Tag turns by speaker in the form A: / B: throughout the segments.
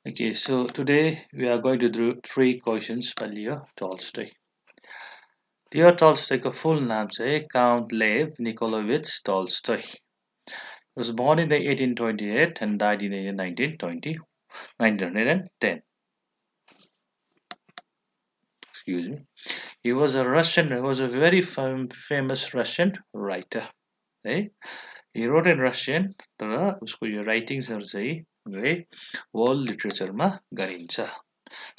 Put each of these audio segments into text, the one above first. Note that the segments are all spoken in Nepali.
A: Okay, so today we are going to do three questions by Leo Tolstoy. Leo Tolstoyको full नाम चाहिँ Count Lev Nikolaevich Tolstoy. He was born in the 1828 and died in the 1910. Excuse me. He was a very famous Russian writer. है He wrote in Russian तर उसको यो राइटिङ्सहरू चाहिँ है वर्ल्ड लिटरेचरमा गरिन्छ.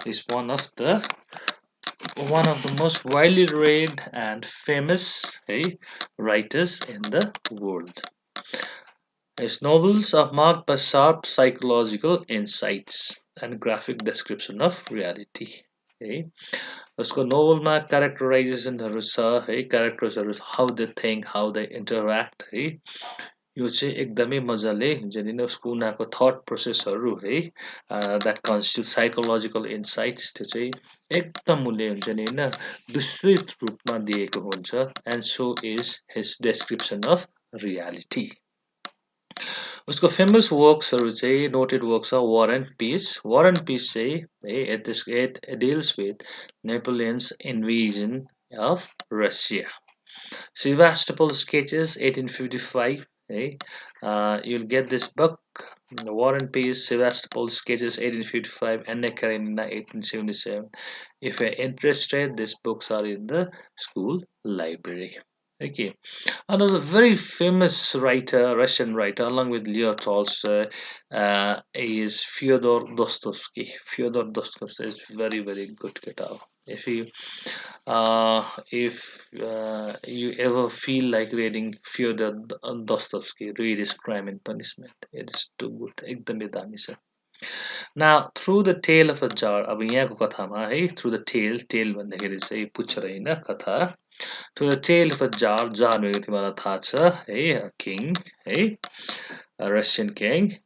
A: He's one of the most widely read and famous writers in the world. His novels are marked by sharp psychological insights and graphic description of reality. है उसको नोभलमा क्यारेक्टराइजेसनहरू छ है क्यारेक्टर्सहरू how they think how they interact है यो चाहिँ एकदमै मजाले हुन्छ नि उसको उनीहरूको थट प्रोसेसहरू है द्याट कन्स्टिट्युट साइकोलोजिकल इन्साइट्स त्यो चाहिँ एकदम उसले हुन्छ नि होइन विस्तृत रूपमा दिएको हुन्छ and so is his description of reality. उसको फेमस वर्क्सहरू चाहिँ नोटेड वर्क्स छ War and Peace. War and Peace चाहिँ है it deals with Napoleon's invasion of Russia. Sevastopol Sketches 1855 hey you'll get this book War and Peace Sevastopol Sketches 1855 Anna Karenina 1877. If you're interested, these books are in the school library. Okay, another very famous writer, Russian writer, along with Leo Tolstoy, is Fyodor Dostoevsky. Fyodor Dostoevsky is very good kitab. If you ever feel like reading Fyodor Dostoevsky, read his Crime and Punishment. It's too good. एकदमै दामी छ. Now, through the tale of a jar, अब यहाँको कथामा है through the tale भन्दाखेरि चाहिँ पुच्छर होइन कथा. Through the tale of a jar भनेको तिमीलाई थाहा छ है a king है a Russian king.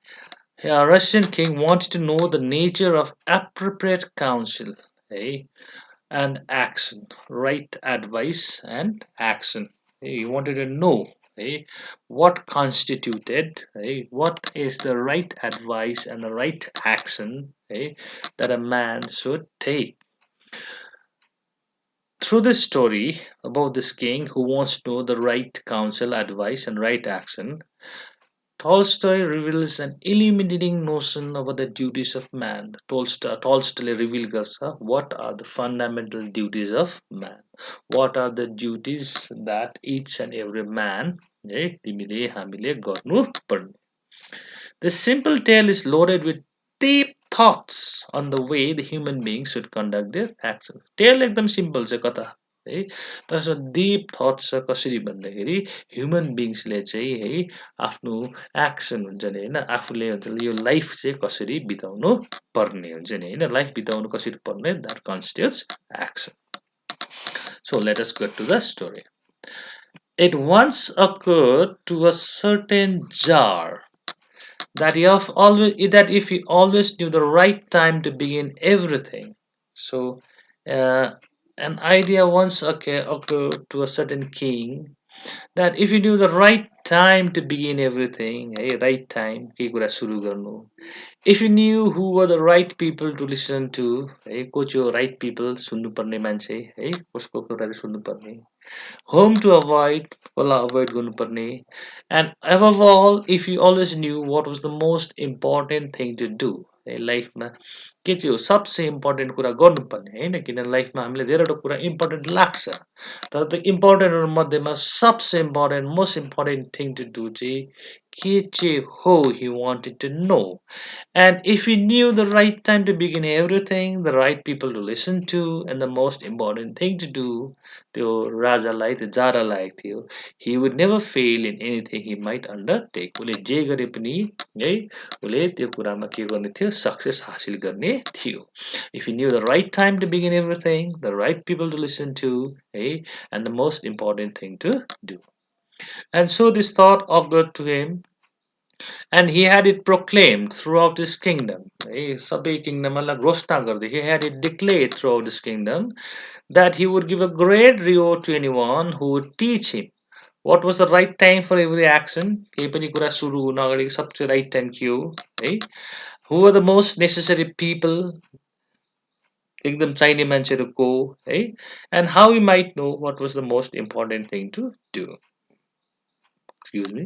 A: A Russian king wanted to know the nature of appropriate counsel है and action, right advice and action. He wanted to know what constituted what is the right advice and the right action that a man should take. Through this story about this king who wants to know the right counsel, advice, and right action, Tolstoy reveals an illuminating notion about the duties of man. Tolstoy reveal गर्छ what are the fundamental duties of man. What are the duties that each and every man तिमीले हामीले गर्नुपर्ने. This simple tale is loaded with deep thoughts on the way the human beings should conduct their actions. Tale एकदम सिम्पल छ कथा है तर डिप थट छ कसरी भन्दाखेरि ह्युमन बिङ्सले चाहिँ है आफ्नो एक्सन हुन्छ नि होइन आफूले यो लाइफ चाहिँ कसरी बिताउनु पर्ने हुन्छ नि होइन लाइफ बिताउनु कसरी पर्ने that constitutes action. So let us get to the story. It once occurred to a certain jar that if he always knew the right time to begin everything. So an idea once occurred to a certain king that if you knew the right time to begin everything, right time, केही कुरा सुरु गर्नु, if you knew who were the right people to listen to, को चाहिँ right people सुन्नुपर्ने मान्छे, कसको कुरा चाहिँ सुन्नुपर्ने, whom to avoid, कसलाई avoid गर्नुपर्ने, and above all, if you always knew what was the most important thing to do, लाइफमा के चाहिँ हो सबसे इम्पोर्टेन्ट कुरा गर्नुपर्ने होइन किन लाइफमा हामीले धेरैवटा कुरा इम्पोर्टेन्ट लाग्छ तर त्यो इम्पोर्टेन्टहरू मध्येमा सबसे important most important thing to do चाहिँ के चाहिँ हो he wanted to know. And if he knew the right time to begin everything, the right people to listen to, and the most important thing to do, त्यो राजालाई त्यो जारा लागेको थियो he would never fail in anything he might undertake. उसले जे गरे पनि है उसले त्यो कुरामा के गर्ने थियो सक्सेस हासिल गर्ने थियो. If he knew the right time to begin everything, the right people to listen to, and the most important thing to do. And so this thought occurred to him and he had it proclaimed throughout his kingdom. सबै किङडमलाई घोषणा गर्दै he had it declared throughout his kingdom that he would give a great reward to anyone who would teach him what was the right time for every action. केही पनि कुरा सुरु हुन अगाडि सबसे right time के हो है Who are the most necessary people एकदम चाहिने मान्छेहरू को है and how we might know what was the most important thing to do. Excuse me.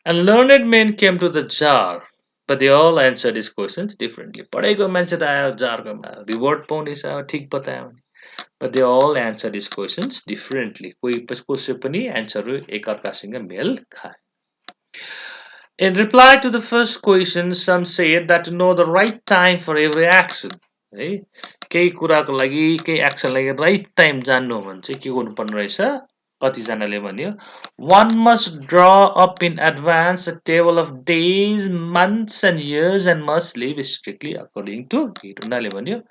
A: And learned men came to the jar, but they all answered his questions differently. पढेको मान्छे त आयो जारकोमा रिवार्ड पाउनेछ ठिक बतायो भने but they all answered his questions differently. कोही कसै पनि एन्सरहरू एकअर्कासँग मेल खाए. In reply to the first question, some said that to know the right time for every action. है केही कुराको लागि केही एक्सन लागि राइट टाइम जान्नु हो भने चाहिँ के गर्नुपर्ने रहेछ कतिजनाले भन्यो one must draw up in advance a table of days, months and years and must live strictly according to it. उनीहरूले भन्यो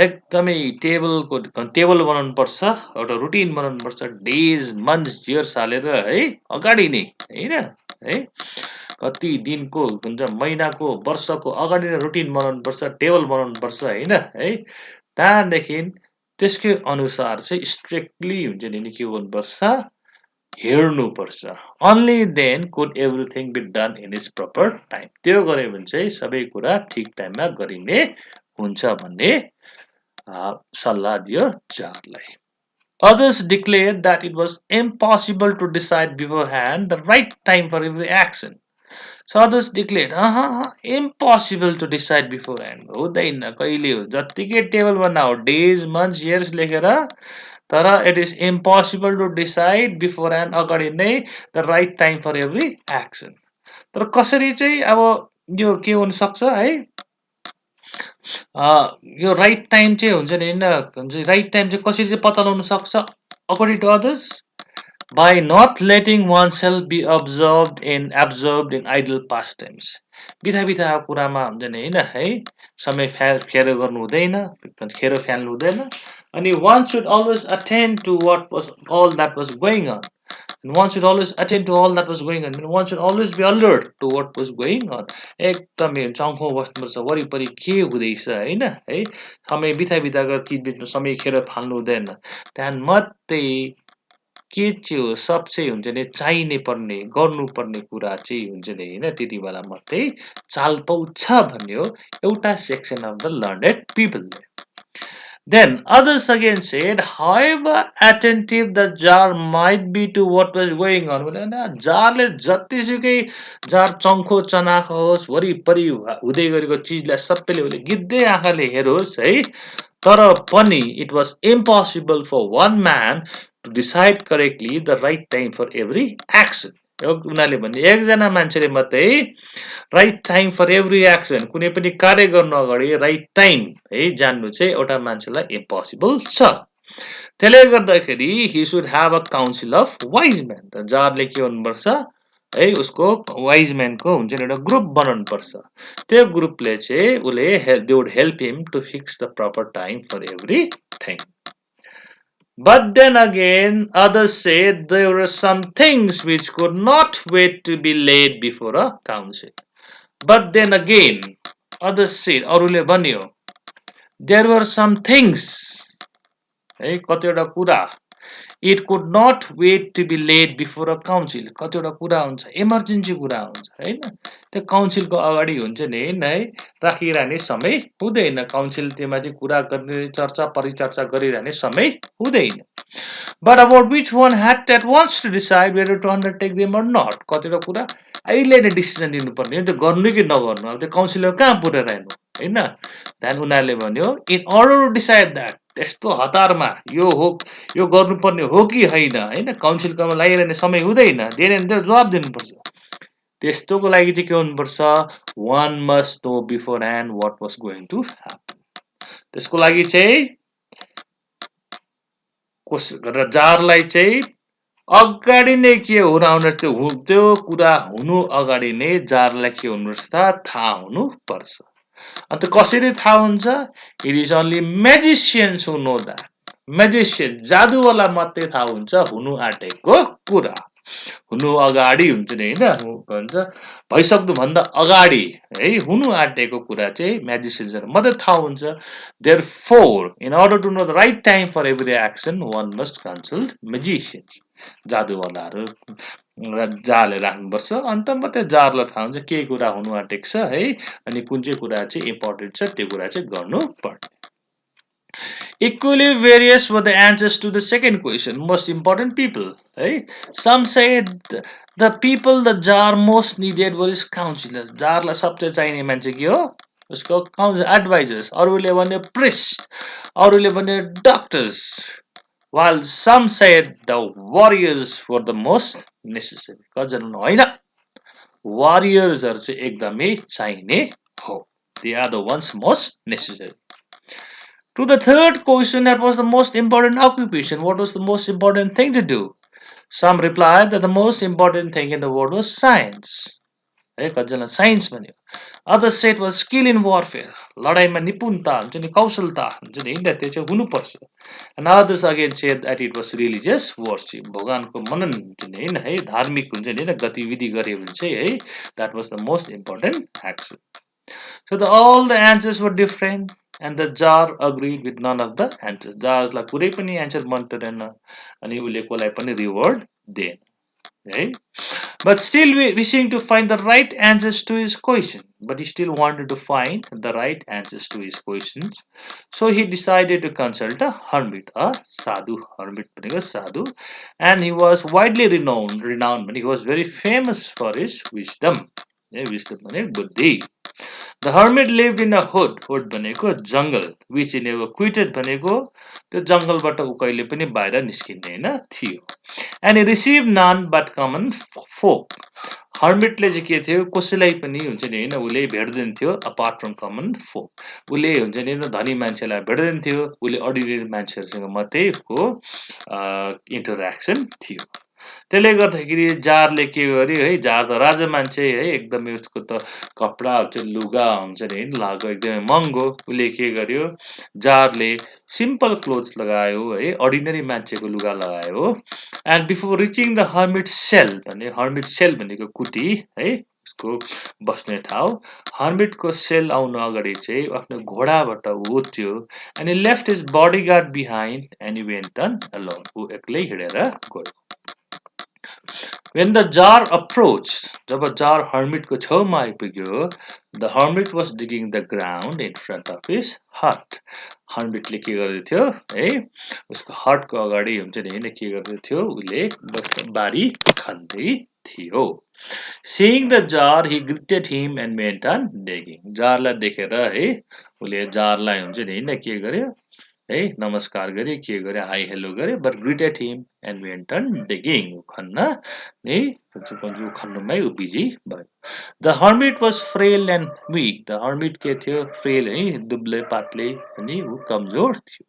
A: एकदमै टेबल बनाउनु पर्छ एउटा रुटिन बनाउनु पर्छ डेज मन्थ्स इयर्स हालेर है अगाडि नै हैन है कति दिनको हुन्छ महिनाको वर्षको अगाडि नै रुटिन बनाउनु पर्छ टेबल बनाउनु पर्छ हैन है त्यहाँदेखि त्यसकै अनुसार चाहिँ स्ट्रिक्टली हुन्छ नि के गर्नुपर्छ हेर्नुपर्छ only then could everything be done in its proper time त्यो गर्यो भने चाहिँ सबै कुरा ठिक टाइममा गरिने हुन्छ भन्ने सल्लाह दियो जारलाई. Others declared that it was impossible to decide beforehand the right time for every action. So others declared, impossible to decide beforehand. हुँदैन कहिले हो जत्तिकै टेबल बनाऊ days, months, years लेखेर तर it is impossible to decide beforehand अगाडि नै the right time for every action. तर कसरी चाहिँ अब यो के हुन सक्छ है यो राइट टाइम चाहिँ हुन्छ नि हैन राइट टाइम चाहिँ कसरी चाहिँ पत्ता लगाउन सक्छ according to others by not letting oneself be absorbed in idle pastimes बिथा कुरामा हुन्छ नि हैन है समय खेर गर्नु हुँदैन खेर फ्याल्नु हुँदैन अनि one should always attend to what was all that was going on. And one should always attend to all that was going on. And one should always be alert to what was going on. एकदमै चङ्खो बस्नुपर्छ वरिपरि के हुँदैछ हैन है समय बिताको चिजबिचमा समय खेर फाल्नु हुँदैन त्यहाँ मात्रै के चाहिँ हो सब चाहिँ हुन्छ नि चाहिने पर्ने गर्नुपर्ने कुरा चाहिँ हुन्छ नि हैन त्यति बेला मात्रै चाल पाउँछ भन्यो एउटा सेक्सन अफ द लर्नेड पिपलले. Then others again said, however attentive the jar might be to what was going on. जारले जतिसुकै जार चङ्खो चनाखो होस् वरिपरि हुँदै गरेको चिजलाई सबैले उसले गिद्दै आँखाले हेरोस् है तर पनि it was impossible for one man to decide correctly the right time for every action. उनीहरूले भन्ने एकजना मान्छेले मात्रै right time for every action कुनै पनि कार्य गर्नु अगाडि राइट टाइम है जान्नु चाहिँ एउटा मान्छेलाई इम्पोसिबल छ त्यसले गर्दाखेरि he should have a council of wise man त जारले के गर्नुपर्छ है उसको वाइज म्यानको हुन्छ नि एउटा ग्रुप बनाउनु पर्छ त्यो ग्रुपले चाहिँ उसले they would help him to fix the proper time for everything. But then again, others said there were some things which could not wait to be laid before a council. But then again, others said, अरूले भन्यो, there were some things, है कतिवटा कुरा it could not wait to be laid before a council. कतिवटा कुरा हुन्छ इमर्जेन्सी कुरा हुन्छ हैन त्यो काउन्सिलको अगाडि हुन्छ नि है राखिरहने समय हुँदैन काउन्सिल त्यमाथि कुरा गर्ने चर्चा परिचर्चा गरिरहने समय हुँदैन. But about which one had at once to decide whether to undertake them or not. कतिवटा कुरा अहिले नै डिसिजन लिनुपर्ने हो त्यो गर्नु कि नगर्नु अब त्यो काउन्सिलर कहाँ पुर्याइरहनु हैन त्यहाँदेखि उनीहरूले भन्यो in order to decide that यस्तो हतारमा यो गर्नुपर्ने हो कि होइन काउन्सिलकोमा लागिरहने समय हुँदैन दिएन भने जवाब दिनुपर्छ त्यस्तोको लागि चाहिँ के हुनुपर्छ one must know beforehand what was going to happen त्यसको लागि चाहिँ जारलाई चाहिँ अगाडि नै के हुन आउने त्यो कुरा हुनु अगाडि नै जारलाई के हुनुपर्छ थाहा हुनुपर्छ अन्त कसरी थाहा हुन्छ it is only magicians who know that magician जादुवाला मात्रै थाहा हुन्छ हुनु आँटेको कुरा हुनु अगाडि हुन्छ नि हैन भन्छ भइसक्नु भन्दा अगाडि है हुनु आँटेको कुरा चाहिँ म्याजिसियन्सहरु मात्रै थाहा हुन्छ therefore in order to know the right time for every action one must consult magicians. जादुवालाहरू जारले राख्नुपर्छ अन्त मात्रै जारलाई थाहा हुन्छ के कुरा हुनु आँटेको छ है अनि कुन चाहिँ कुरा चाहिँ इम्पोर्टेन्ट छ त्यो कुरा चाहिँ गर्नुपर्ने Equally various were the answers to the second question. Most important people. Right? Some say the people the jar most needed were his counselors. Jarलाई सबसे चाहिने मान्छे के हो उसको advisors. अरूले भने priest. अरूले भने doctors. While some said the warriors were the most necessary. कतिजना होइन warriors चाहिँ एकदमै चाहिने हो. They are the ones most necessary. To the third question, that was the most important occupation. What was the most important thing to do? Some replied that the most important thing in the world was science. है कतिजना साइन्स भन्यो others said was skill in warfare लडाइँमा निपुणता हुन्छ नि कौशलता हुन्छ नि होइन त्यो चाहिँ हुनुपर्छ and others again shed that it was religious worship भगवानको मनन हुन्छ नि होइन है धार्मिक हुन्छ नि होइन गतिविधि गऱ्यो भने चाहिँ है that was the most important action So all the answers were different and the jar agreed with none of the answers. Jarलाई कुनै पनि answer मन परेन अनि उसले कसलाई पनि reward दिएन है But still wishing to find the right answers to his question. But he still wanted to find the right answers to his questions. So he decided to consult a hermit, a sadhu. Hermit भनेको sadhu. And he was widely renowned, but he was very famous for his wisdom. Wisdom भनेको बुद्धि. The hermit lived in a hood. Hood भनेको जङ्गल. Which he never quitted भनेको त्यो जङ्गलबाट ऊ कहिले पनि बाहिर निस्किँदैन थियो. And he received none but common folk. हर्मिटले चाहिँ के थियो कसैलाई पनि हुन्छ नि होइन उसले भेट्दैन थियो अपार्ट फ्रम कमन फोक उसले हुन्छ नि होइन धनी मान्छेलाई भेट्दैन थियो उसले अर्डिनेरी मान्छेहरूसँग मात्रै उसको इन्टरेक्सन थियो त्यसले गर्दाखेरि जारले के गर्यो है जार त राजा मान्छे है एकदमै उसको त कपडा हुन्छ लुगा हुन्छ नि लगाएको एकदमै महँगो उसले के गर्यो जारले सिम्पल क्लोथ्स लगायो है अर्डिनरी मान्छेको लुगा लगायो and before reaching the hermit cell भनेको कुटी है उसको बस्ने ठाउँ हर्मिटको सेल आउनु अगाडि चाहिँ आफ्नो घोडाबाट उत्रियो and left his bodyguard behind and he went on alone ऊ एक्लै हिँडेर गयो When the jar approached, job jar hermit को छेउमा आइपुग्यो, the hermit was digging the ground in front of his hut. Hermitले के गर्दै थियो है उसको हटको अगाडि हुन्छ नि हैन के गर्दै थियो उसले बारी खन्दै थियो. Seeing the jar, he greeted him and went on digging. जारलाई देखेर है उसले जारलाई हुन्छ नि हैन के गर्यो है नमस्कार गरे के गरे हाई हेलो गरे but greeted him and went on digging खन्न है खन्नुमै ऊ बिजी भयो the hermit was frail and weak the hermit के थियो फ्रेल है दुब्ले पातले अनि ऊ कमजोर थियो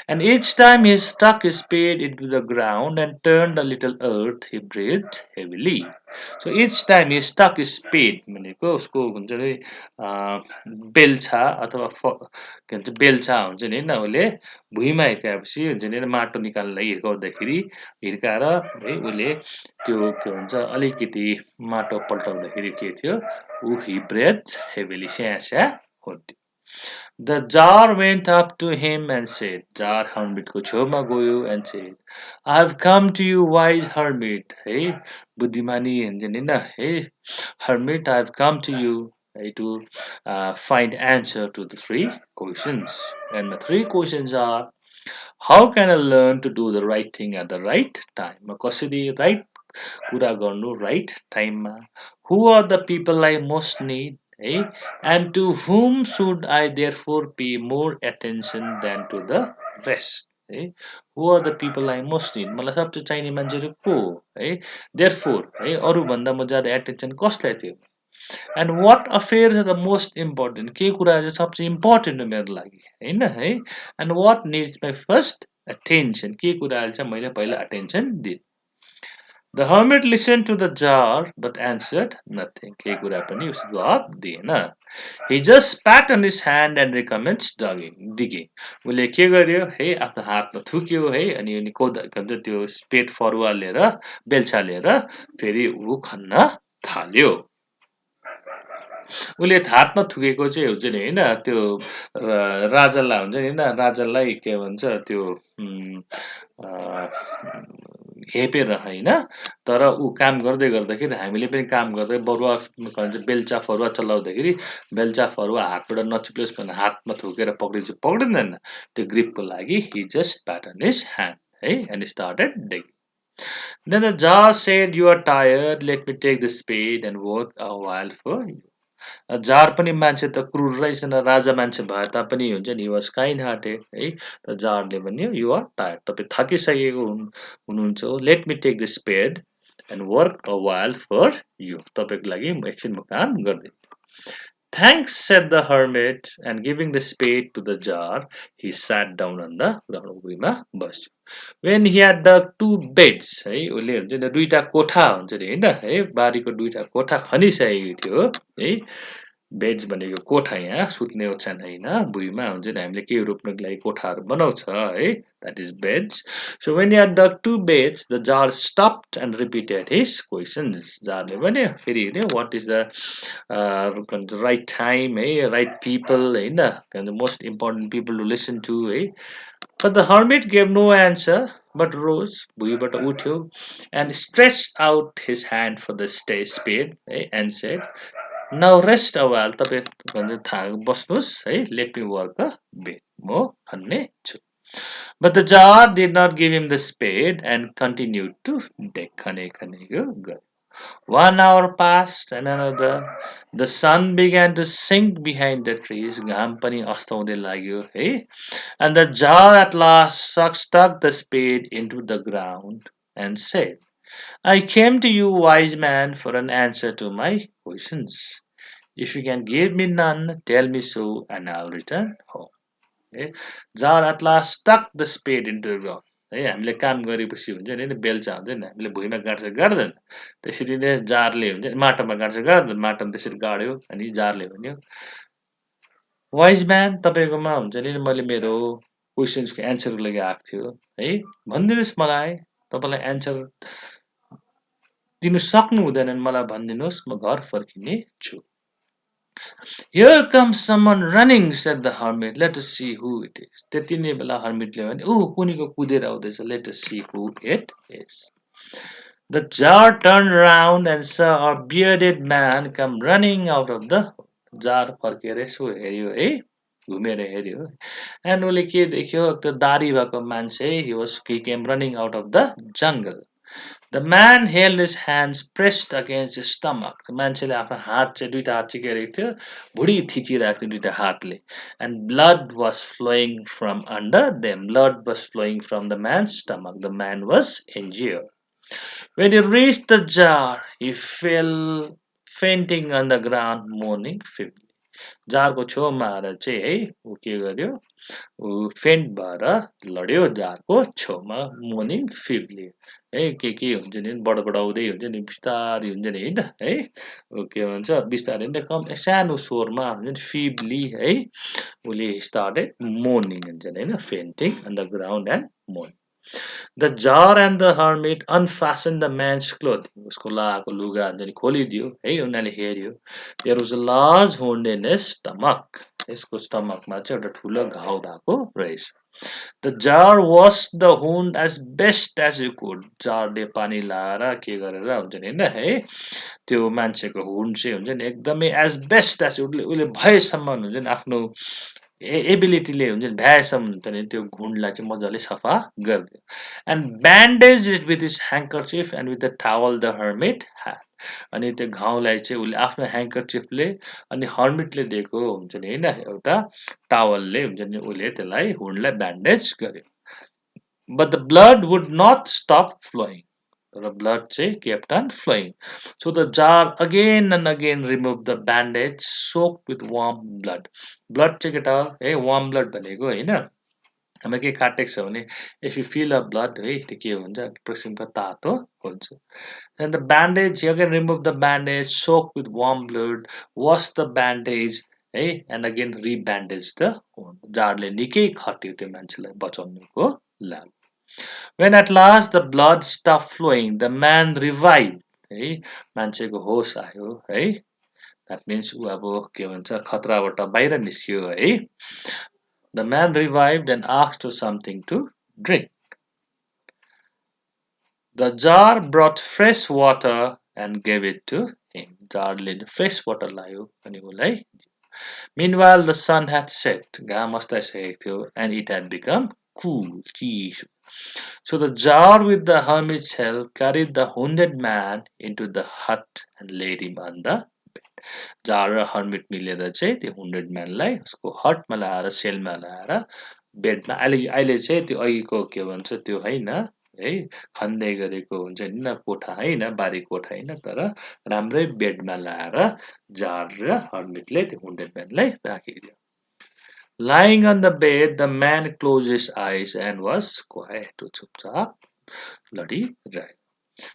A: And each time he stuck his spade into the ground and turned a little earth, he breathed heavily. So each time he stuck his spade भनेको उसको हुन्छ नि बेल्छा अथवा के भन्छ बेल्छा हुन्छ नि होइन उसले भुइँमा हिर्काएपछि हुन्छ नि माटो निकाल्न लागि हिर्काउँदाखेरि हिर्काएर है उसले त्यो के भन्छ अलिकति माटो पल्टाउँदाखेरि के थियो ऊ ही ब्रेथ हेभिली स्यास्या हुन्थ्यो The jar went up to him and said, Jar hermit को छेउमा गयो and said, I have come to you, wise hermit. Hey, बुद्धिमानी हुन्छ नि होइन hey, hermit, I have come to you to find answer to the three questions. And the three questions are, how can I learn to do the right thing at the right time? कसरी right कुरा गर्नु right टाइममा who are the people I most need है and to whom should I therefore pay more attention than to the rest है who are the people I most need मलाई सबसे चाहिने मान्छेहरू को हो है therefore है अरूभन्दा म ज्यादा एटेन्सन कसलाई थियो and what affairs are the most important के कुरा चाहिँ सबसे इम्पोर्टेन्ट हो मेरो लागि होइन है and what needs my first attention के कुराहरू चाहिँ मैले पहिला attention दिएँ The hermit listened to the jar but answered nothing. केही कुरा पनि उसले जवाब दिएन. He just spat on his hand and recommenced digging. उसले के गर्यो है आफ्नो हातमा थुक्यो है अनि अनि त्यो स्पेट फरुवा लिएर बेल्छा लिएर फेरि ऊ खन्न थाल्यो. उसले हातमा थुकेको चाहिँ हुन्छ नि होइन त्यो राजालाई हुन्छ नि होइन राजालाई के भन्छ त्यो हेपेर होइन, तर ऊ काम गर्दै गर्दाखेरि हामीले पनि काम गर्दै बरुवा के भन्छ बेल्चा फरुवा चलाउँदाखेरि बेल्चा फरुवा हातबाट नचिप्लोस् भनेर हातमा थुकेर पक्रिन्छ, पक्रिँदैन। त्यो ग्रिपको लागि he just pat on his hand है and started digging. Then the jar said, "You are tired. Let me take the spade and work a while for you." जार पनि मान्छे त क्रुर रहेछ न, राजा मान्छे भए तापनि हुन्छ नि, वाज काइन्ड हार्टेड है। त जारले भन्यो, "यु आर टायर्ड, तपाईँ थाकिसकेको हुनुहुन्छ हो, let me take the spade and work a while for you, तपाईँको लागि म एकछिन म काम गर्दै." "Thanks," said the hermit, and giving the spade to the jar, he sat down on the ground. भुइँमा बस्यो। When he had dug two beds है, उसले हुन्छ नि दुईटा कोठा हुन्छ नि होइन है, बारीको दुईटा कोठा खनिसकेको थियो है। बेड्स भनेको कोठा, यहाँ सुत्ने ओछ्यान होइन, भुइँमा हुन्छ नि हामीले केही रोप्नको लागि कोठाहरू बनाउँछ है, that is beds. So when he had dug two beds, the jar stopped and repeated his questions. जारले भन्यो फेरि हेर्यो, what is the right time है, right people होइन, the most important people to listen to है. But the hermit gave no answer but rose, भुइँबाट उठ्यो, and stretched out his hand for the spade है, and said, "Now rest a while, तपाईँ भन्छ बस्नुहोस् है, let me work a bit, म खन्ने छु." But the jar did not give him the spade and continued to dig, खने खनेको गर्यो. 1 hour passed and another. The sun began to sink behind the trees. घाम पनि अस्ताउँदै लाग्यो है. And the jar at last stuck the spade into the ground and said, "I came to you, wise man, for an answer to my questions. If you can give me none, tell me so, and I'll return home." है, jar at last stuck the spade into the ground. है, हामीले काम गरेपछि हुन्छ नि बेल्चा हुन्छ नि, हामीले भुइँमा गाड्छ गाड्दैन, त्यसरी नै जारले हुन्छ नि माटोमा गाड्छ गाड्दैन, माटोमा त्यसरी गाड्यो अनि जारले भन्यो, "वाइज म्यान, तपाईँकोमा हुन्छ नि मैले मेरो क्वेसन्सको एन्सरको लागि आएको थियो है, भनिदिनुहोस् मलाई, तपाईँलाई एन्सर दिनु सक्नु हुँदैन भने मलाई भनिदिनुहोस्, म घर फर्किने छु." "Here comes someone running," said the hermit. "Let us see who it is." त्यति नै बेला हर्मिटले भने, कुनीको कुदेर आउँदैछ, let us see who it is. The jar turned round and saw a bearded man come running out of the jar फर्केर यसो हेऱ्यो है, घुमेर हेऱ्यो, and उसले के देख्यो, त्यो दारी भएको मान्छे, he came running out of the jungle. The man held his hands pressed against his stomach. मान्छेले आफ्नो हात चाहिँ दुईटा हात चाहिँ के गरेको थियो, भुँडी थिचिरहेको थियो दुईटा हातले, and blood was flowing from under them. Blood was flowing from the man's stomach. The man was injured. When he reached the jar, he fell fainting on the ground, mourning feebly. जारको छेउमा आएर चाहिँ है ऊ के गर्यो, ऊ फेन्ट भएर लड्यो जारको छेउमा, मोर्निङ फिबली है, के हुन्छ नि बडबडाउँदै हुन्छ नि, बिस्तारै हुन्छ नि होइन है, ऊ के भन्छ बिस्तारै नै कम सानो स्वरमा हुन्छ नि फिबली है, उसले स्टार्टेड मोर्निङ हुन्छ नि होइन, fainting on the ground and मोर्निङ. The jar and the hermit unfastened the man's clothing. उसको लगाएको लुगा हुन्छ नि खोलिदियो है, उनीहरूले हेऱ्यो. There was a large wound in his stomach. यसको स्टमकमा चाहिँ एउटा ठुलो घाउ भएको रहेछ. The jar washed the wound as best as you could. जारले पानी लाएर के गरेर हुन्छ नि होइन है, त्यो मान्छेको हुन्ड चाहिँ हुन्छ नि एकदमै एज बेस्ट एज उसले भएसम्म हुन्छ नि आफ्नो एबिलिटीले हुन्छ नि भ्याएसम्म हुन्छ नि त्यो घुन्डलाई चाहिँ मजाले सफा गरिदियो. And bandaged it with his handkerchief and with the towel the hermit had. अनि त्यो घाउलाई चाहिँ उसले आफ्नो ह्याङ्करचिफले अनि हर्मिटले दिएको हुन्छ नि होइन एउटा टावलले हुन्छ नि उसले त्यसलाई हुन्डलाई ब्यान्डेज गर्यो. But the blood would not stop flowing. The blood kept on flowing. So the jar again and again removed the bandage soaked with warm blood. Blood चाहिँ केटा है warm blood भनेको होइन, हाम्रो के काटेको छ भने if you feel a blood है त्यो के हुन्छ प्रसिमको तातो हुन्छ. And the bandage, you can remove the bandage, soak with warm blood, wash the bandage है, and again rebandage the wound. जारले निकै खट्यो त्यो मान्छेलाई बचाउनुको लागि. When at last the blood stopped flowing, the man revived. है, मान्छेको होस आयो है, that means ऊ अब के भन्छ खतराबाट बाहिर निस्कियो है. The man revived and asked for something to drink. The jar brought fresh water and gave it to him. Jarले fresh water लायो अनि उसलाई. Meanwhile, the sun had set. घाम अस्ताइसकेको थियो and it had become cool, चिसो. So the jar with the hermit's help carried the wounded man into the hut and laid him on the जार र हर्मिट मिलेर चाहिँ त्यो हुन्ड्रेड म्यानलाई उसको हटमा ल्याएर सेलमा ल्याएर बेडमा अहिले अहिले चाहिँ त्यो अघिको के भन्छ त्यो होइन है खन्दै गरेको हुन्छ नि कोठा होइन बारी कोठा होइन तर राम्रै बेडमा ल्याएर जार र हर्मिटले त्यो हुन्ड्रेड म्यानलाई राखिदियो. Lying on the bed, the man closed his eyes and was quiet. चुपचाप लडिरहेको.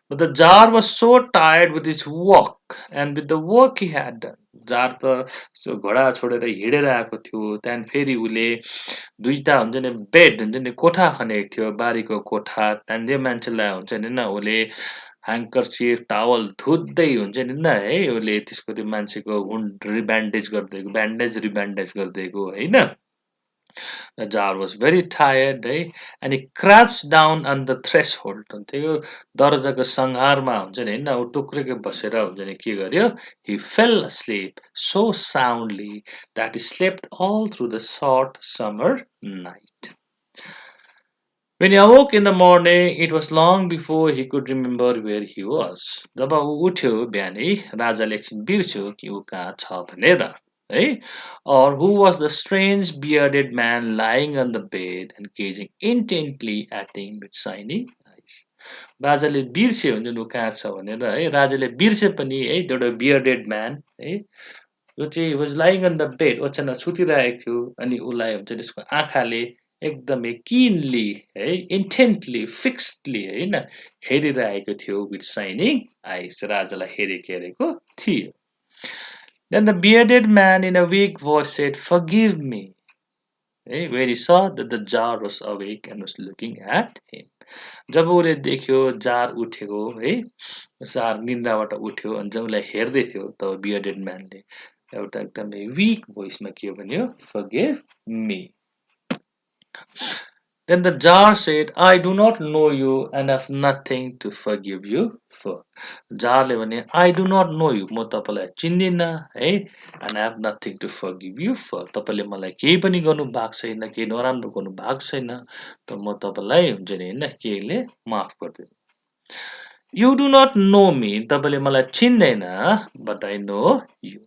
A: But the jar was so tired with his walk and with the work he had done. जार त घोडा छोडेर हिँडेर आएको थियो. त्यहाँदेखि फेरि उसले दुईटा हुन्छ नि बेड हुन्छ नि कोठा खनेको थियो बारीको कोठा. त्यहाँदेखि मान्छेलाई हुन्छ नि उसले ह्याङ्करचिफ टावल धुत्दै हुन्छ नि है उसले त्यसको त्यो मान्छेको वुन्ड रिब्यान्डेज गरिदिएको होइन. The jar was very tired, and he crouched down on the threshold. त्यो दरजाको सङ्घारमा हुन्छ नि होइन ऊ टुक्रेको बसेर हुन्छ नि के गर्यो. He fell asleep so soundly that he slept all through the short summer night. When he awoke in the morning, it was long before he could remember where he was. जब ऊ उठ्यो बिहानै राजाले एकछिन बिर्स्यो कि ऊ कहाँ छ भनेर. Or who was the strange bearded man lying on the bed and gazing intently at him with shining eyes. राजाले बिर्स्यो हुन्छ ऊ कहाँ छ भनेर है राजाले बिर्से पनि है एउटा बियर्डेड म्यान है जो चाहिँ was lying on the bed ओछ्यानमा सुतिरहेको थियो अनि उसलाई हुन्छ नि उसको आँखाले एकदमै किनली है इन्टेन्टली फिक्स्डली होइन हेरिरहेको थियो विथ साइनिङ आइज राजालाई हेरेको थियो. Then the bearded man in a weak voice said, "Forgive me." When he saw that the jar was awake and was looking at him. जब उसले देख्यो जार उठेको है जार निन्द्राबाट उठ्यो अनि जब उसलाई हेर्दै थियो तब बियर्डेड म्यानले एउटा एकदमै विक भोइसमा के भन्यो "Forgive me." Then the jar said, "I do not know you and have nothing to forgive you for." जारले भने I do not know you म तपाईलाई चिन्दिनँ है and I have nothing to forgive you for. तपाईले मलाई केही पनि गर्नु भएको छैन केही नराम्रो गर्नु भएको छैन त म तपाईलाई हुन्छ नि हैन केले माफ गर्दिन. You do not know me तपाईले मलाई चिन्दैन but I know you.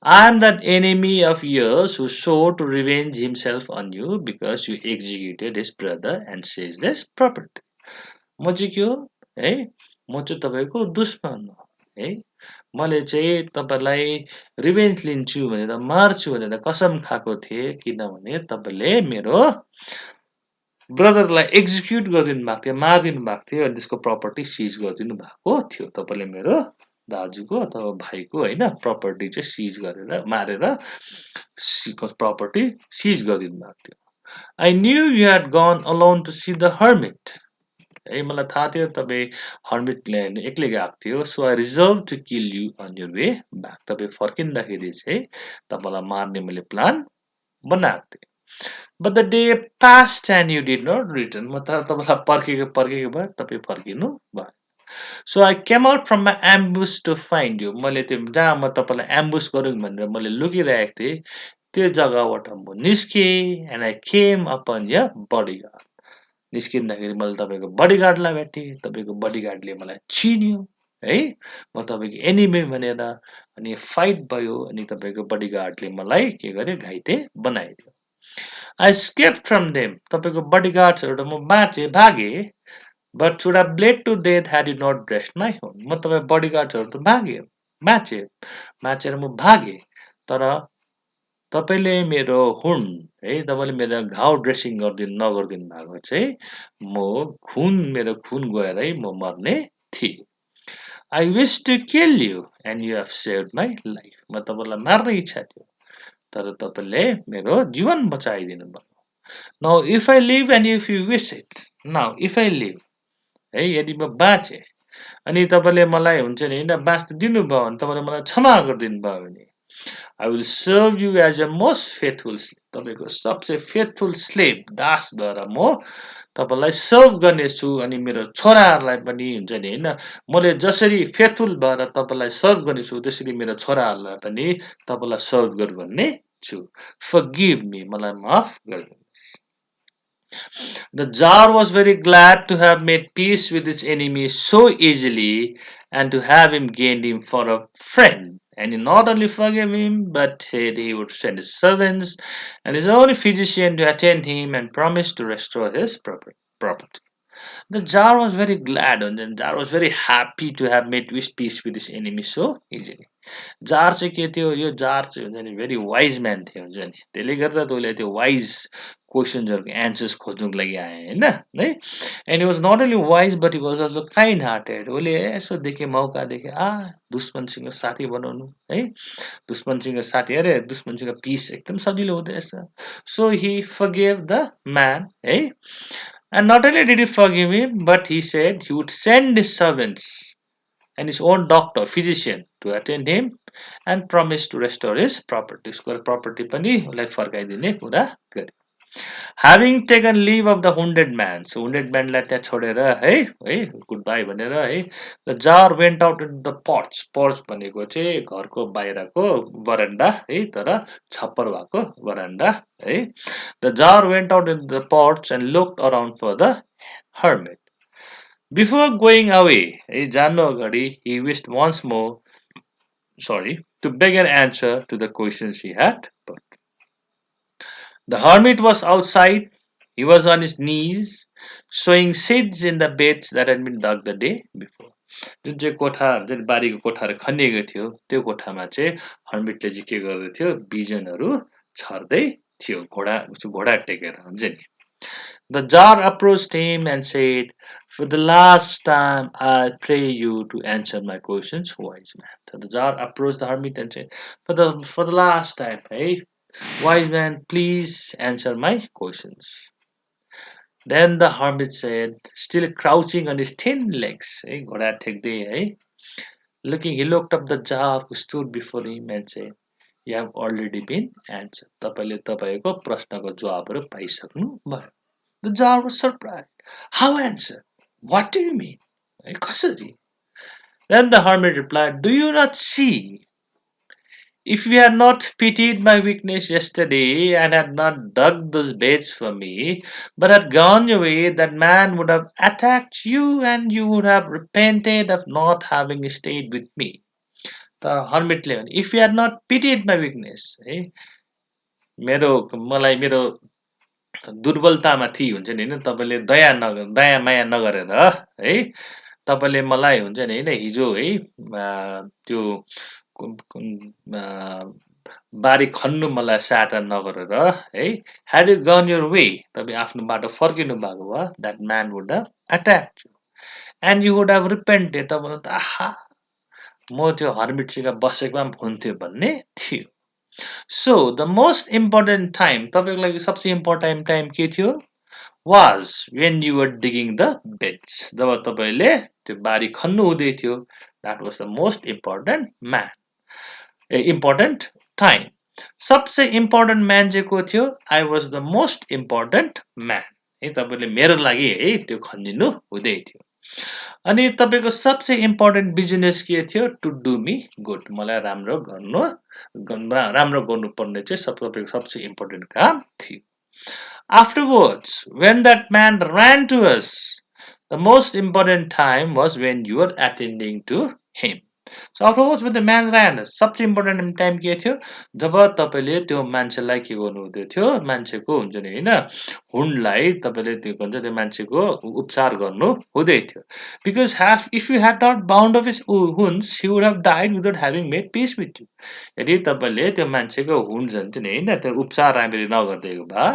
A: I am that enemy of yours who swore to revenge himself on you because you executed his brother and seized his property. म चाहिँ के हो है म चाहिँ तपाईको दुश्मन हो है मैले चाहिँ तपाईलाई रिभेन्ज लिन्छु भनेर मार्छु भनेर कसम खाएको थिए किनभने तपाईले मेरो ब्रदरलाई एक्जिक्युट गरिदिनु भएको थियो मारिदिनु भएको थियो अनि त्यसको प्रपर्टी सिज गरिदिनु भएको थियो. तपाईले मेरो दाजुको अथवा भाइको होइन प्रपर्टी चाहिँ सिज गरेर मारेर प्रपर्टी सिज गरिदिनु भएको थियो. I knew you had gone alone to see the hermit. है मलाई थाहा थियो तपाईँ हर्मिटले एक्लै गएको थियो. So I resolved to kill you on your way back. तपाईँ फर्किँदाखेरि चाहिँ तपाईलाई मार्ने मैले प्लान बनाएको थिएँ. But the day passed and you did not return. म त तपाईलाई पर्खेको भए तपाईँ फर्किनु भयो. So I came out from my ambush to find you. मैले त्यो जहाँ म तपाईलाई एम्बुस गरौँ भनेर मैले लुकिरहेको थिएँ त्यो जग्गाबाट म निस्केँ and I came upon your bodyguard. निस्किँदाखेरि मैले तपाईको बडीगार्डलाई भेटेँ तपाईको बडीगार्डले मलाई चिन्यो है म तपाईको एनिमी भनेर अनि फाइट भयो अनि तपाईको बडीगार्डले मलाई के गर्यो घाइते बनाइदियो. I escaped from them. तपाईको बडीगार्ड्सहरुबाट म भागे but should have bled to death had you not dressed my wound. म तपाईँ बडीगार्ड्सहरु त बाँचेर म भागे तर तपाईले मेरो हुन है तपाईले मेरो घाउ ड्रेसिङ नगर्दिनु भएको चाहिँ मेरो खुन गएरै म मर्ने थिए. I wish to kill you and you have saved my life. म तपाईलाई मार्ने इच्छा थियो तर तपाईले मेरो जीवन बचाइदिनु भयो. Now if I live and if you wish it. Now if I live है यदि म बाँचे अनि तपाईले मलाई हुन्छ नि हैन बाँच्न दिनुभयो भने तपाईले मलाई क्षमा गरिदिनु भयो भने I will serve you as a most faithful slave. तपाईको सबसे faithful slave दास भएर म तपाईँलाई सर्भ गर्नेछु अनि मेरो छोराहरूलाई पनि हुन्छ नि होइन मैले जसरी फेथफुल भएर तपाईँलाई सर्भ गर्नेछु त्यसरी मेरो छोराहरूलाई पनि तपाईँलाई सर्भ गरौँ भन्ने छु फर्गिभ मी मलाई माफ गरिदिनुहोस् The Tsar was very glad to have made peace with his enemy so easily and to have him gained him for a friend. And he not only forgave him, but he would send his servants and his own physician to attend him and promised to restore his property. The Tsar was very glad and the Tsar was very happy to have made peace with his enemy so easily. जार चाहिँ के थियो यो जार चाहिँ हुन्छ नि भेरी वाइज म्यान थियो हुन्छ नि त्यसले गर्दा त उसले त्यो वाइज क्वेसन्सहरूको एन्सर्स खोज्नुको लागि आए होइन है and was not only wise but was also kind hearted उसले यसो देखे मौका देखे दुश्मनसँग साथी बनाउनु है दुश्मनसँग साथी अरे दुश्मनसँग पिस एकदम सजिलो हुँदो रहेछ सो हि फरगिभ द म्यान है and not only did he forgive him but he said he would send his servants and his own doctor, physician, to attend him and promised to restore his property. उसको property पनि उसलाई फर्काइदिने कुरा गर्यो. Having taken leave of the wounded man, so wounded man लाई त्यहाँ छोडेर है goodbye भनेर है the Tsar went out into the porch. Porch भनेको चाहिँ घरको बाहिरको बरन्डा है तर छप्पर भएको बरन्डा है the Tsar went out into the porch and looked around for the hermit. Before going away, जानु अगाडि he wished once more, to beg an answer to the questions he had put. The hermit was outside. He was on his knees, sowing seeds in the beds that had been dug the day before. जुन चाहिँ कोठा जुन बारीको कोठाहरू खनिएको थियो त्यो कोठामा चाहिँ हर्मिटले चाहिँ के गर्दै थियो बिजनहरू छर्दै थियो घोडा टेकेर हुन्छ नि The Tsar approached him and said, "For the last time, I pray you to answer my questions, wise man." So the Tsar approached the hermit and said, "For the last time, hey, wise man, please answer my questions." Then the hermit said, still crouching on his thin legs, घोडा टेक्दै है, he looked up the Tsar who stood before him and said, "You have already been answered." तपाईँले तपाईँको प्रश्नको जवाबहरू पाइसक्नु भयो. The Tsar was surprised. How answer? What do you mean? कसरी? Then the hermit replied, "Do you not see? If you had not pitied my weakness yesterday and had not dug those beds for me, but had gone your way, that man would have attacked you and you would have repented of not having stayed with me." The hermit ले if you had not pitied my weakness, मेरो दुर्बलतामाथि हुन्छ नि होइन तपाईँले दया माया नगरेर है तपाईँले मलाई हुन्छ नि होइन हिजो है त्यो बारी खन्नु मलाई सहायता नगरेर है had you gone your way तपाईँ आफ्नो बाटो फर्किनु भएको भए that man would have attacked you and you would have repented तपाईँलाई त आहा म त्यो हर्मिटसँग बसेकोमा पनि हुन्थ्यो भन्ने थियो So the most important time, तपाईँको लागि सबसे important time के थियो? Was when you were digging the beds. जब तपाईँले त्यो बारी खन्नु हुँदै थियो, that was the most important important time. सबसे important man चाहिँ को थियो? I was the most important man. है तपाईँले मेरो लागि है त्यो खनिदिनु हुँदै थियो. अनि तपाईँको सबसे इम्पोर्टेन्ट बिजनेस के थियो टु डु मी गुड मलाई राम्रो गर्नुपर्ने चाहिँ तपाईँको सबसे इम्पोर्टेन्ट काम थियो afterwards when that man ran to us the most important time was when you were attending to him so afterwards when the man ran सबसे इम्पोर्टेन्ट टाइम के थियो जब तपाईँले त्यो मान्छेलाई के गर्नु हुँदै थियो मान्छेको हुन्छ नि होइन हुन्डलाई तपाईँले त्यो भन्छ त्यो मान्छेको उपचार गर्नु हुँदै थियो because if you had not bound up his wounds he would have died without having made peace with you यदि तपाईँले त्यो मान्छेको हुन्ड हुन्छ नि होइन त्यो उपचार राम्ररी नगरिदिएको भए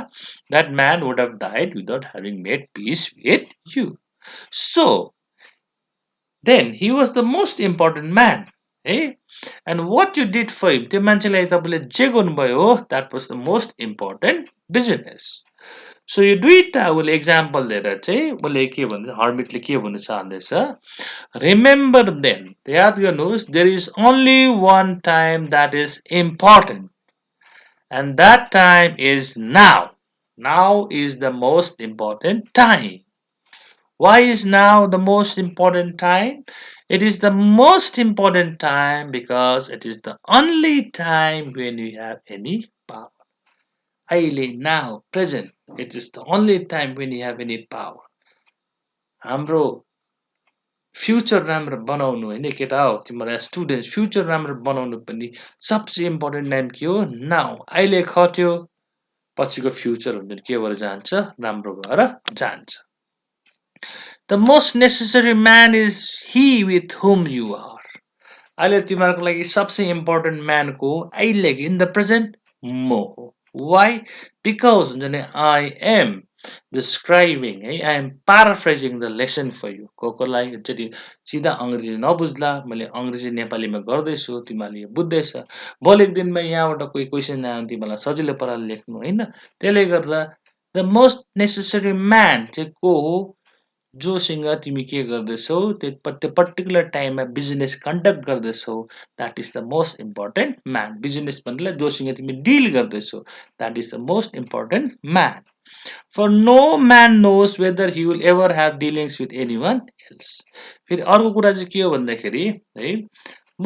A: that man would have died without having made peace with you so then he was the most important man and what you did for him त्यो मान्छेलाई तपाईँले जे गर्नुभयो that was the most important business so you do it उसले एक्जाम्पल दिएर चाहिँ उसले के भन्छ हर्मिटले के भन्नु चाहँदैछ remember then याद गर्नुहोस् there is only one time that is important and that time is now Now is the most important time. Why is now the most important time? It is the most important time because it is the only time when you have any power. अहिले now present, it is the only time when you have any power. हाम्रो फ्युचर राम्रो बनाउनु होइन केटा हो तिम्रो स्टुडेन्ट फ्युचर राम्रो बनाउनु पनि सबसे इम्पोर्टेन्ट टाइम के हो नाउ अहिले खट्यो पछिको फ्युचर हुन्छ के भएर जान्छ राम्रो भएर जान्छ the most necessary man is he with whom you are अहिले तिमीहरूको लागि सबसे इम्पोर्टेन्ट म्यानको अहिले इन द प्रेजेन्ट म हो वाइ बिकज हुन्छ नि I am describing I am paraphrasing the lesson for you कोकोलाई एकचोटि सिधा अङ्ग्रेजी नबुझ्ला मैले अङ्ग्रेजी नेपालीमा गर्दैछु तिमीहरूले यो बुझ्दैछ भोलिको दिनमा यहाँबाट कोही क्वेसन आयो भने तिमीलाई सजिलो पाराले लेख्नु होइन त्यसले गर्दा द मोस्ट नेसेसरी म्यान चाहिँ को हो जोसँग तिमी के गर्दैछौ त्यो पर्टिकुलर टाइममा बिजनेस कन्डक्ट गर्दैछौ that is the most important man business भन्नुलाई जोसँग तिमी डिल गर्दैछौ that is the most important man For no man knows whether he will ever have dealings with anyone else. फेरि अर्को कुरा चाहिँ के हो भन्दाखेरि है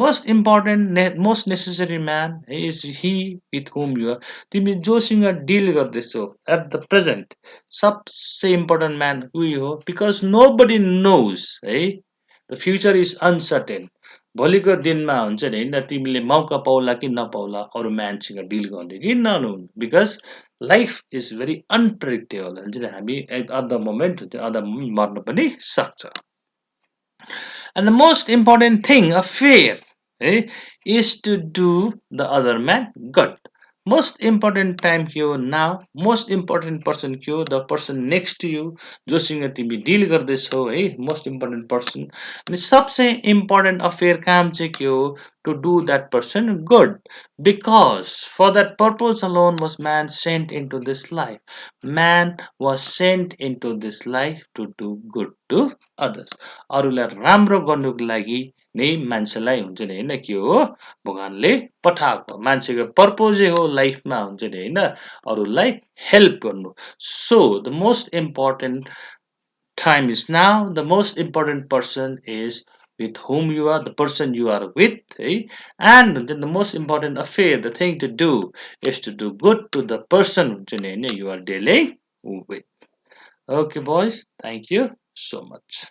A: most important most necessary man is he with whom you तिमी जोसँग डिल गर्दैछौ एट द प्रेजेन्ट सबसे इम्पोर्टेन्ट म्यान उही हो बिकज नो बडी नोज है द फ्युचर इज अनसर्टेन भोलिको दिनमा हुन्छ नि होइन तिमीले मौका पाउला कि नपाउला अरू मान्छेसँग डिल गर्ने कि नहुनु because life is very unpredictable हुन्छ नि हामी एट द मोमेन्ट हुन्छ अदर मोमेन्ट मर्न पनि सक्छ And the most important thing, a fair, is to do the other man good. Most important time here now, most important person here, the person next to you, जोसँग तिमी डिल गर्दैछौ है मोस्ट इम्पोर्टेन्ट पर्सन अनि सबसे इम्पोर्टेन्ट अफेयर काम चाहिँ के हो to do that person good because for that purpose alone was man sent into this life man was sent into this life to do good to others अरूलाई राम्रो गर्नुको लागि नै मान्छेलाई हुन्छ नि होइन के हो भगवानले पठाएको मान्छेको पर्पोजै हो लाइफमा हुन्छ नि होइन अरूलाई हेल्प गर्नु so the most important time is now the most important person is with whom you are the person you are with and then the most important affair the thing to do is to do good to the person you are dealing with okay boys thank you so much